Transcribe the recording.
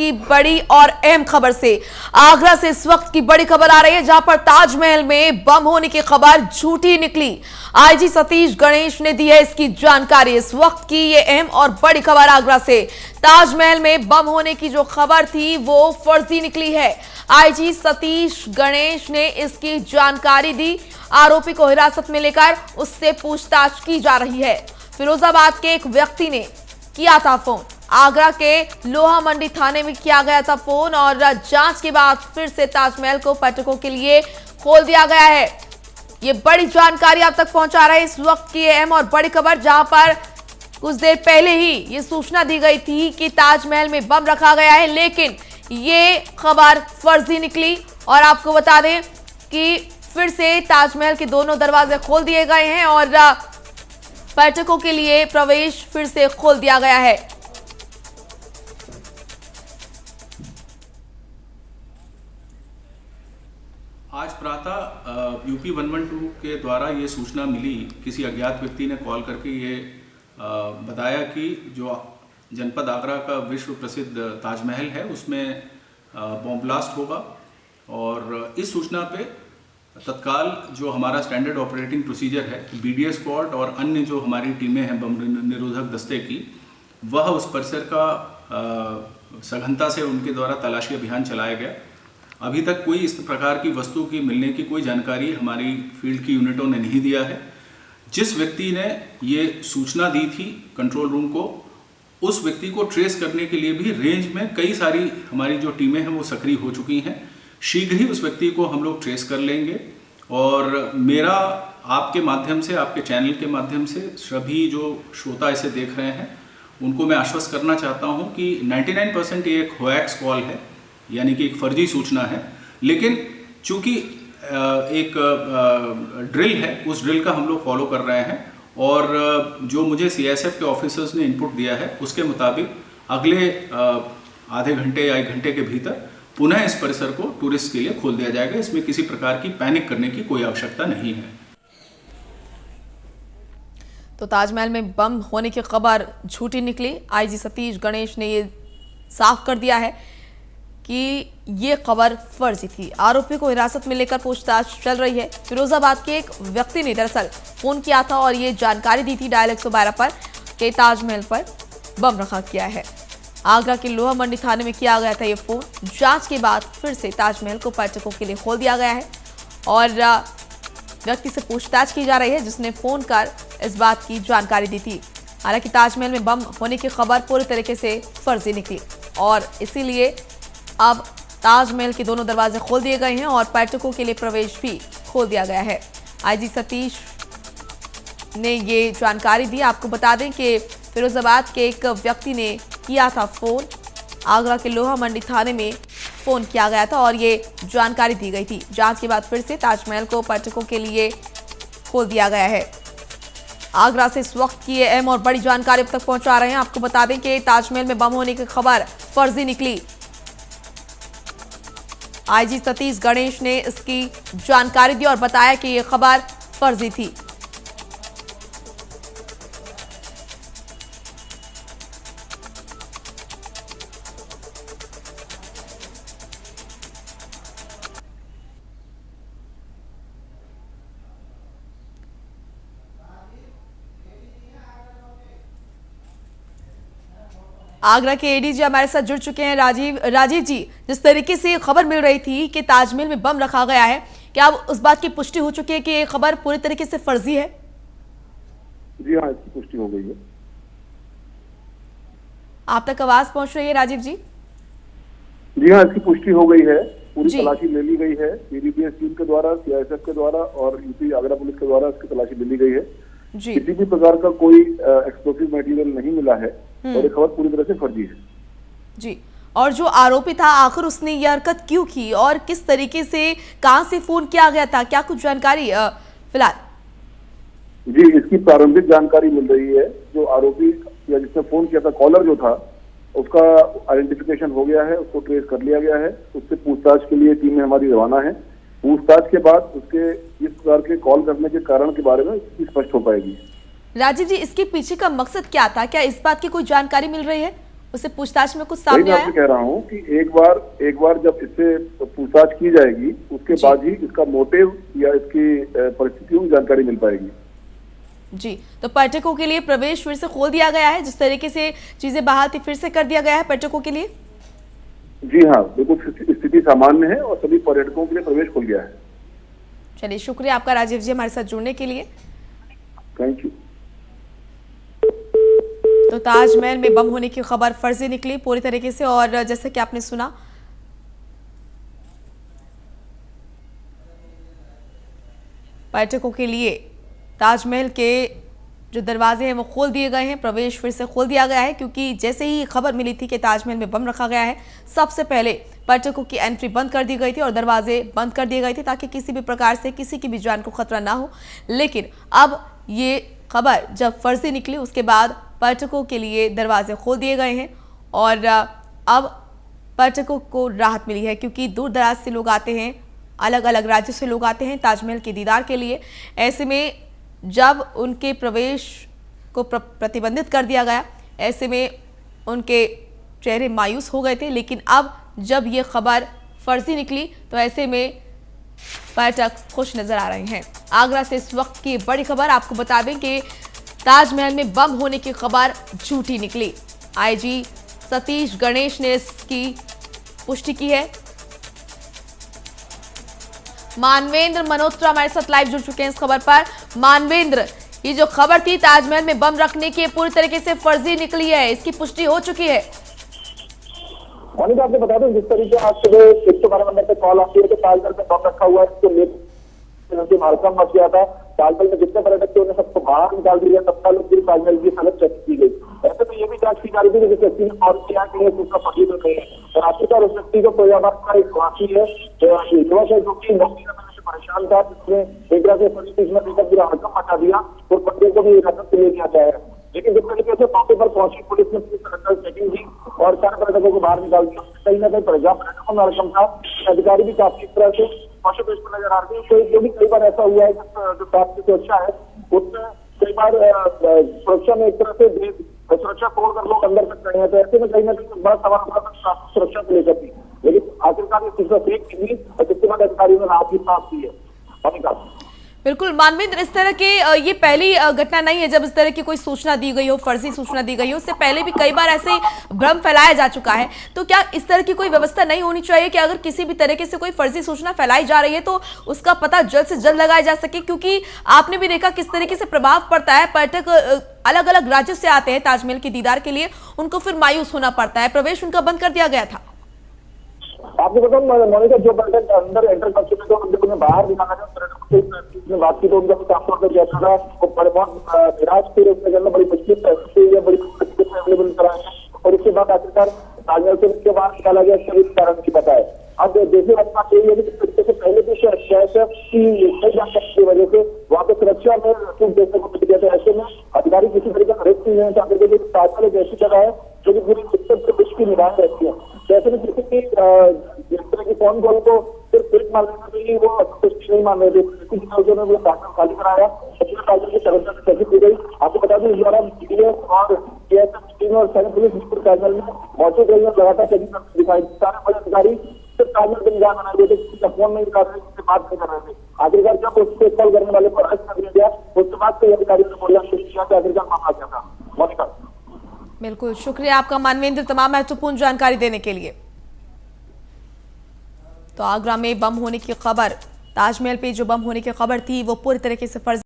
की बड़ी और अहम खबर से। आगरा से इस वक्त की बड़ी खबर आ रही है, जहां पर ताजमहल में बम होने की खबर झूठी निकली। आईजी सतीश गणेश ने दी है इसकी जानकारी। इस वक्त की ये अहम और बड़ी खबर आगरा से। ताजमहल में बम होने की जो खबर थी वो फर्जी निकली है। आईजी सतीश गणेश ने इसकी जानकारी दी। आरोपी को हिरासत में लेकर उससे पूछताछ की जा रही है। फिरोजाबाद के एक व्यक्ति ने किया था फोन। आगरा के लोहा मंडी थाने में किया गया था फोन और जांच के बाद फिर से ताजमहल को पर्यटकों के लिए खोल दिया गया है। ये बड़ी जानकारी आप तक पहुंचा रहे हैं इस वक्त की अहम और बड़ी खबर, जहां पर कुछ देर पहले ही ये सूचना दी गई थी कि ताजमहल में बम रखा गया है, लेकिन ये खबर फर्जी निकली। और आपको बता दें कि फिर से ताजमहल के दोनों दरवाजे खोल दिए गए हैं और पर्यटकों के लिए प्रवेश फिर से खोल दिया गया है। आज प्रातः यूपी 112 के द्वारा ये सूचना मिली। किसी अज्ञात व्यक्ति ने कॉल करके ये बताया कि जो जनपद आगरा का विश्व प्रसिद्ध ताजमहल है उसमें बॉम्ब ब्लास्ट होगा। और इस सूचना पे तत्काल जो हमारा स्टैंडर्ड ऑपरेटिंग प्रोसीजर है, बीडीए स्क्वाड और अन्य जो हमारी टीमें हैं बम निरोधक दस्ते की, वह उस परिसर का सघनता से उनके द्वारा तलाशी अभियान चलाया गया। अभी तक कोई इस प्रकार की वस्तु की मिलने की कोई जानकारी हमारी फील्ड की यूनिटों ने नहीं दिया है। जिस व्यक्ति ने ये सूचना दी थी कंट्रोल रूम को, उस व्यक्ति को ट्रेस करने के लिए भी रेंज में कई सारी हमारी जो टीमें हैं वो सक्रिय हो चुकी हैं। शीघ्र ही उस व्यक्ति को हम लोग ट्रेस कर लेंगे। और मेरा आपके माध्यम से, आपके चैनल के माध्यम से सभी जो श्रोता इसे देख रहे हैं उनको मैं आश्वस्त करना चाहता हूं कि 99% ये एक होएक्स कॉल है, यानी कि एक फर्जी सूचना है। लेकिन चूंकि एक ड्रिल है, उस ड्रिल का हम लोग फॉलो कर रहे हैं और जो मुझे सीएसएफ के ऑफिसर्स ने इनपुट दिया है उसके मुताबिक अगले आधे घंटे या 1 घंटे के भीतर पुनः इस परिसर को टूरिस्ट के लिए खोल दिया जाएगा। इसमें किसी प्रकार की पैनिक करने की कोई आवश्यकता नहीं है। तो ताजमहल में बम होने की खबर झूठी निकली। आईजी सतीश गणेश ने ये साफ कर दिया है कि ये खबर फर्जी थी। आरोपी को हिरासत में लेकर पूछताछ चल रही है। फिरोजाबाद के एक व्यक्ति ने दरअसल फोन किया था और ये जानकारी दी थी डायल 112 पर कि ताजमहल पर बम रखा गया है। आगरा के लोहा मंडी थाने में किया गया था ये फोन। जांच के बाद फिर से ताजमहल को पर्यटकों के लिए खोल दिया गया है और व्यक्ति से पूछताछ की जा रही है जिसने फोन कर इस बात की जानकारी दी थी। हालांकि ताजमहल में बम होने की खबर पूरी तरीके से फर्जी निकली और इसीलिए अब ताजमहल के दोनों दरवाजे खोल दिए गए हैं और पर्यटकों के लिए प्रवेश भी खोल दिया गया है। आईजी सतीश ने ये जानकारी दी। आपको बता दें कि फिरोजाबाद के एक व्यक्ति ने किया था फोन। आगरा के लोहा मंडी थाने में फोन किया गया था और ये जानकारी दी गई थी। जांच के बाद फिर से ताजमहल को पर्यटकों के लिए खोल दिया गया है। आगरा से इस वक्त की अहम और बड़ी जानकारी अब तक पहुंचा रहे हैं। आपको बता दें कि ताजमहल में बम होने की खबर फर्जी निकली। आईजी सतीश गणेश ने इसकी जानकारी दी और बताया कि यह खबर फर्जी थी। आगरा के एडीजी हमारे साथ जुड़ चुके हैं राजीव जी, जिस तरीके से खबर मिल रही थी कि ताजमहल में बम रखा गया है, क्या अब उस बात की पुष्टि हो चुकी है कि ये खबर पूरी तरीके से फर्जी है? जी हाँ, इसकी पुष्टि हो गई है। आप तक आवाज पहुंच रही है राजीव जी? जी हाँ, इसकी पुष्टि हो गई है। पूरी तलाशी ले ली गई है पीडीपीएस टीम के द्वारा, सीआईएसएफ के द्वारा और यूपी आगरा पुलिस के द्वारा इसकी तलाशी ले ली गई है। किसी भी प्रकार का कोई एक्सप्लोसिव मटेरियल नहीं मिला है और ये खबर पूरी तरह से फर्जी है। जी, और जो आरोपी था आखिर उसने ये हरकत क्यों की और किस तरीके से, कहां से फोन किया गया था, क्या कुछ जानकारी फिलहाल? जी, इसकी प्रारंभिक जानकारी मिल रही है। जो आरोपी या जिसने फोन किया था, कॉलर जो था, उसका आइडेंटिफिकेशन हो गया है, उसको ट्रेस कर लिया गया है। उससे पूछताछ के लिए टीमें हमारी रवाना है। पूछताछ के बाद उसके इस प्रकार के कॉल करने के कारण के बारे में स्पष्ट हो पाएगी। राजीव जी, इसके पीछे का मकसद क्या था? क्या इस बात की कोई जानकारी मिल रही है? उससे पूछताछ में कुछ वही सामने मैं आया? आपसे कह रहा हूँ कि एक बार जब इससे पूछताछ की जाएगी उसके जी। बाद ही इसका मोटिव या इसकी परिस्थितियों की जानकारी मिल पाएगी। जी, तो पर्यटकों के लिए प्रवेश फिर से खोल दिया गया है, जिस तरीके से चीजें बहाल थी फिर से कर दिया गया है पर्यटकों के लिए? जी हाँ, बिल्कुल स्थिति सामान्य है और सभी पर्यटकों के लिए प्रवेश खुल गया है। चलिए, शुक्रिया आपका राजीव जी हमारे साथ जुड़ने के लिए। Thank you. तो ताजमहल में बम होने की खबर फर्जी निकली पूरी तरीके से, और जैसे कि आपने सुना पर्यटकों के लिए ताजमहल के जो दरवाजे हैं वो खोल दिए गए हैं, प्रवेश फिर से खोल दिया गया है, क्योंकि जैसे ही खबर मिली थी कि ताजमहल में बम रखा गया है, सबसे पहले पर्यटकों की एंट्री बंद कर दी गई थी और दरवाजे बंद कर दिए गए थे ताकि किसी भी प्रकार से किसी की भी जान को खतरा ना हो। लेकिन अब ये खबर जब फर्जी निकली उसके बाद पर्यटकों के लिए दरवाजे खोल दिए गए हैं और अब पर्यटकों को राहत मिली है, क्योंकि दूर दराज से लोग आते हैं, अलग अलग राज्यों से लोग आते हैं ताजमहल के दीदार के लिए। ऐसे में जब उनके प्रवेश को प्रतिबंधित कर दिया गया, ऐसे में उनके चेहरे मायूस हो गए थे। लेकिन अब जब ये खबर फर्जी निकली तो ऐसे में पर्यटक खुश नजर आ रहे हैं। आगरा से इस वक्त की बड़ी खबर आपको बता दें कि ताजमहल में बम होने की खबर झूठी निकली। आईजी सतीश गणेश ने इसकी पुष्टि की है। मानवेंद्र मल्होत्रा हमारे साथ लाइव जुड़ चुके हैं इस खबर पर। मानवेंद्र, ये जो खबर थी ताजमहल में बम रखने की पूरी तरीके से फर्जी निकली है, इसकी पुष्टि हो चुकी है? मोनिका, आपको बता दूं जिस तरीके आज सुबह 112 नंबर पे कॉल आती है कि ताजमहल में बम रखा हुआ है, इसको लेकर मालकाम मच गया था। ताजमहल में जितने पर्यटक थे उन्हें सबको बाहर निकाल दिया, सबका लोग फिर ताजमहल की हालत चेक की गई। ऐसे में ये भी जांच की जा रही थी कि जिस व्यक्ति ने कॉल किया कि ये सूचना फर्जी तो नहीं है, और आखिरकार उस व्यक्ति को फैजाबाद का एक वासी है युवक है जो कि नौकरी करने से परेशान था, जिसने एक तरह से फर्जी सूचना देकर पूरा हड़कंप मचा दिया और बंदे को भी हिरासत में ले लिया गया है। लेकिन जिस तरीके से मौके पर पहुंची पुलिस ने पूरी तरह चेकिंग की और सारे पर्यटकों को बाहर निकाल दिया। कहीं ना कहीं पर्यटकों में हड़कंप था, अधिकारी भी काफी तरह से मौके पर नजर आ रहे हैं। तो ये भी कई बार ऐसा हुआ है कि जो प्राप्त सुरक्षा है उसमें कई बार सुरक्षा में एक तरह से सुरक्षा तोड़कर लोग अंदर तक गए हैं। तो ऐसे में कहीं ना कहीं बड़ा सवाल हुआ था सुरक्षा को लेकर थी, लेकिन आखिरकार ये सूचना फेक निकली और जिसके बाद अधिकारियों ने राहत की सांस दी है। बिल्कुल मानवेंद्र, इस तरह के ये पहली घटना नहीं है जब इस तरह की कोई सूचना दी गई हो, फर्जी सूचना दी गई हो। उससे पहले भी कई बार ऐसे भ्रम फैलाया जा चुका है। तो क्या इस तरह की कोई व्यवस्था नहीं होनी चाहिए कि अगर किसी भी तरीके से कोई फर्जी सूचना फैलाई जा रही है तो उसका पता जल्द से जल्द लगाया जा सके? क्योंकि आपने भी देखा किस तरीके से प्रभाव पड़ता है, पर्यटक अलग अलग राज्यों से आते हैं ताजमहल के दीदार के लिए, उनको फिर मायूस होना पड़ता है, प्रवेश उनका बंद कर दिया गया था। आपको बताऊं मोनिका, जो पर्यटक अंदर एंटर कर चुके थे उन्हें बाहर निकाला गया। पर्यटकों से बात की तो उनका साफ तौर पर कहता था वो बहुत निराश थे, उसके अंदर बड़ी मुश्किल बड़ी अवेलेबल कराए और उसके बाद आखिरकार ताजमहल से उसके बाहर निकाला गया। इसका कारण की पता है। अब देखिए बात यही है कि तरीके से पहले भी की वजह से वहाँ पे सुरक्षा में चूक देखने को मिल गया था। ऐसे में अधिकारी किसी तरीके का रिस्क नहीं लेना चाहते थे, क्योंकि ताजमहल एक ऐसी जगह है जो कि पूरी उत्तर प्रदेश की निगाहें रहती है। तो ऐसे में किसी की इस तरह की फोन कॉल को सिर्फ एक मान लेना चाहिए, वो संतुष्टि नहीं मान रहे थे। उन्होंने वो ताजमहल खाली कराया, ताजमहल की तरफ से चर्चा की गई। आपको बता दें इस दौरान डीएस और सीएसएफ टीम और सैनिक पुलिस ताजमहल में मौजूद रही है, लगातार चेकिंग दिखाई। सारे बड़े अधिकारी सिर्फ ताजमहल पर निगाह बनाए हुए थे, किसी का फोन नहीं निकाल रहे, किसी से बात नहीं कर रहे थे। आखिरकार जब उससे कॉल करने वाले को अरेस्ट कर दिया गया, उसके बाद कई अधिकारियों ने बोलना शुरू किया कि आखिरकार मामला क्या था। मोनिका, बिल्कुल शुक्रिया आपका मानवेंद्र तमाम महत्वपूर्ण जानकारी देने के लिए। तो आगरा में बम होने की खबर, ताजमहल पे जो बम होने की खबर थी वो पूरी तरीके से फर्जी